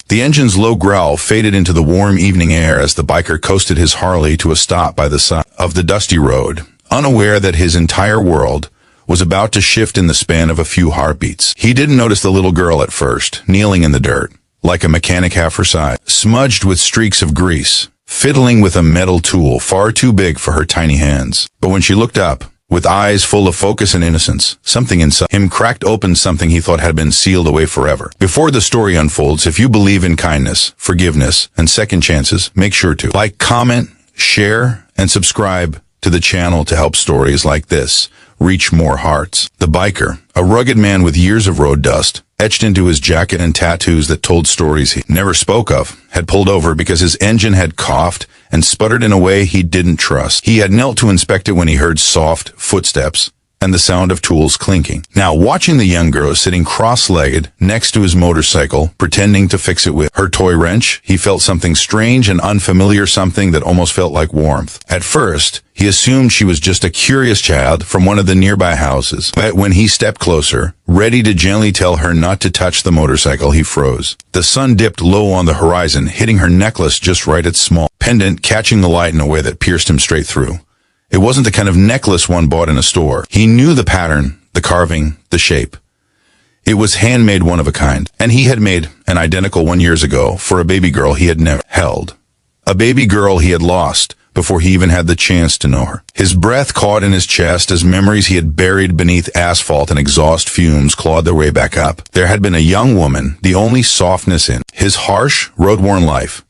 The engine's low growl faded into the warm evening air as the biker coasted his Harley to a stop by the side of the dusty road, unaware that his entire world was about to shift in the span of a few heartbeats. He didn't notice the little girl at first, kneeling in the dirt, like a mechanic half her size, smudged with streaks of grease, fiddling with a metal tool far too big for her tiny hands. But when she looked up, with eyes full of focus and innocence, something inside him cracked open, something he thought had been sealed away forever. Before the story unfolds, if you believe in kindness, forgiveness, and second chances, make sure to like, comment, share, and subscribe to the channel to help stories like this reach more hearts. The biker, a rugged man with years of road dust etched into his jacket and tattoos that told stories he never spoke of, had pulled over because his engine had coughed and sputtered in a way he didn't trust. He had knelt to inspect it when he heard soft footsteps and the sound of tools clinking. Now, watching the young girl sitting cross-legged next to his motorcycle, pretending to fix it with her toy wrench, he felt something strange and unfamiliar, something that almost felt like warmth. At first, he assumed she was just a curious child from one of the nearby houses. But when he stepped closer, ready to gently tell her not to touch the motorcycle, he froze. The sun dipped low on the horizon, hitting her necklace just right, its small pendant catching the light in a way that pierced him straight through. It wasn't the kind of necklace one bought in a store. He knew the pattern, the carving, the shape. It was handmade, one of a kind, and he had made an identical one years ago for a baby girl he had never held. A baby girl he had lost before he even had the chance to know her. His breath caught in his chest as memories he had buried beneath asphalt and exhaust fumes clawed their way back up. There had been a young woman, the only softness in his harsh, road-worn life.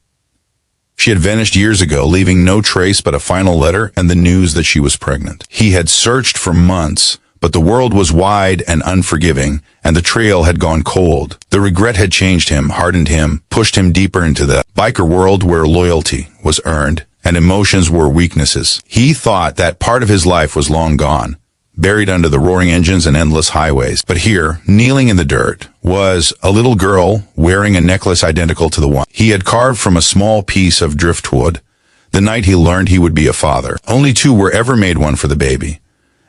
She had vanished years ago, leaving no trace but a final letter and the news that she was pregnant. He had searched for months, but the world was wide and unforgiving, and the trail had gone cold. The regret had changed him, hardened him, pushed him deeper into the biker world where loyalty was earned and emotions were weaknesses. He thought that part of his life was long gone, buried under the roaring engines and endless highways. But here, kneeling in the dirt, was a little girl wearing a necklace identical to the one he had carved from a small piece of driftwood the night he learned he would be a father. Only two were ever made, one for the baby,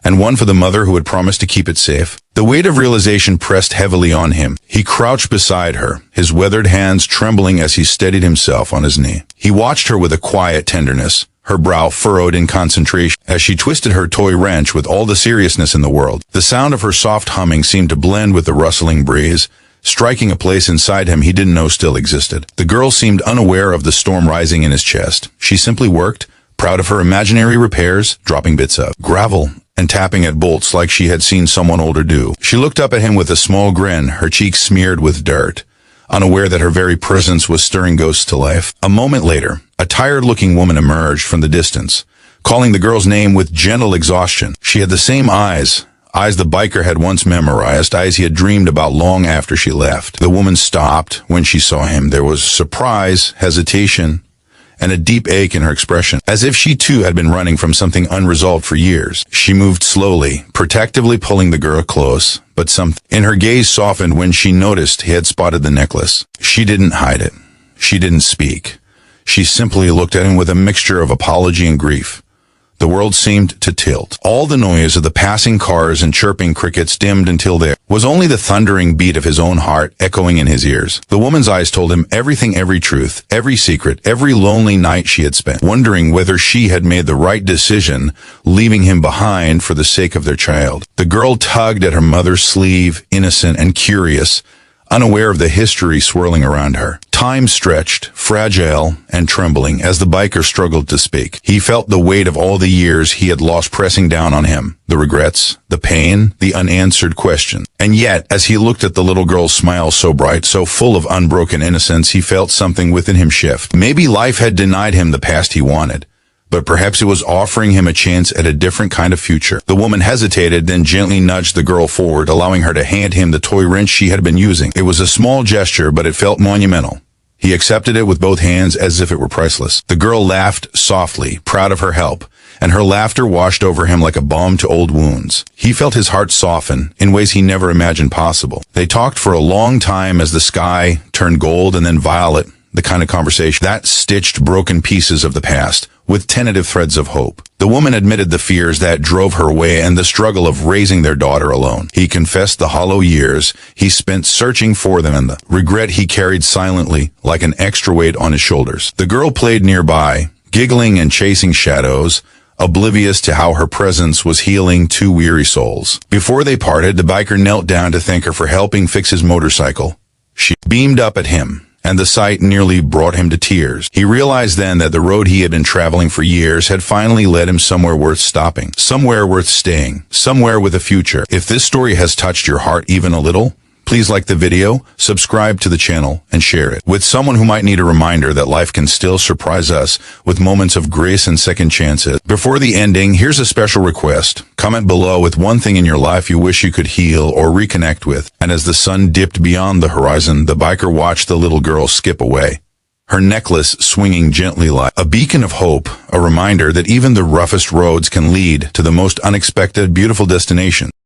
and one for the mother who had promised to keep it safe. The weight of realization pressed heavily on him. He crouched beside her, his weathered hands trembling as he steadied himself on his knee. He watched her with a quiet tenderness, her brow furrowed in concentration as she twisted her toy wrench with all the seriousness in the world. The sound of her soft humming seemed to blend with the rustling breeze, striking a place inside him he didn't know still existed. The girl seemed unaware of the storm rising in his chest. She simply worked, proud of her imaginary repairs, dropping bits of gravel and tapping at bolts like she had seen someone older do. She looked up at him with a small grin, her cheeks smeared with dirt, unaware that her very presence was stirring ghosts to life. A moment later, a tired-looking woman emerged from the distance, calling the girl's name with gentle exhaustion. She had the same eyes the biker had once memorized, eyes he had dreamed about long after she left. The woman stopped when she saw him. There was surprise, hesitation, and a deep ache in her expression, as if she too had been running from something unresolved for years. She moved slowly, protectively pulling the girl close, but something in her gaze softened when she noticed he had spotted the necklace. She didn't hide it. She didn't speak. She simply looked at him with a mixture of apology and grief. The world seemed to tilt. All the noise of the passing cars and chirping crickets dimmed until there was only the thundering beat of his own heart echoing in his ears. The woman's eyes told him everything, every truth, every secret, every lonely night she had spent, wondering whether she had made the right decision, leaving him behind for the sake of their child. The girl tugged at her mother's sleeve, innocent and curious, unaware of the history swirling around her. Time stretched, fragile and trembling, as the biker struggled to speak. He felt the weight of all the years he had lost pressing down on him, the regrets, the pain, the unanswered questions. And yet, as he looked at the little girl's smile, so bright, so full of unbroken innocence, he felt something within him shift. Maybe life had denied him the past he wanted, but perhaps it was offering him a chance at a different kind of future. The woman hesitated, then gently nudged the girl forward, allowing her to hand him the toy wrench she had been using. It was a small gesture, but it felt monumental. He accepted it with both hands as if it were priceless. The girl laughed softly, proud of her help, and her laughter washed over him like a balm to old wounds. He felt his heart soften in ways he never imagined possible. They talked for a long time as the sky turned gold and then violet, the kind of conversation that stitched broken pieces of the past with tentative threads of hope. The woman admitted the fears that drove her away and the struggle of raising their daughter alone. He confessed the hollow years he spent searching for them and the regret he carried silently like an extra weight on his shoulders. The girl played nearby, giggling and chasing shadows, oblivious to how her presence was healing two weary souls. Before they parted, the biker knelt down to thank her for helping fix his motorcycle. She beamed up at him, and the sight nearly brought him to tears. He realized then that the road he had been traveling for years had finally led him somewhere worth stopping, somewhere worth staying, somewhere with a future. If this story has touched your heart even a little, please like the video, subscribe to the channel, and share it with someone who might need a reminder that life can still surprise us with moments of grace and second chances. Before the ending, here's a special request. Comment below with one thing in your life you wish you could heal or reconnect with. And as the sun dipped beyond the horizon, the biker watched the little girl skip away, her necklace swinging gently like a beacon of hope, a reminder that even the roughest roads can lead to the most unexpected, beautiful destination.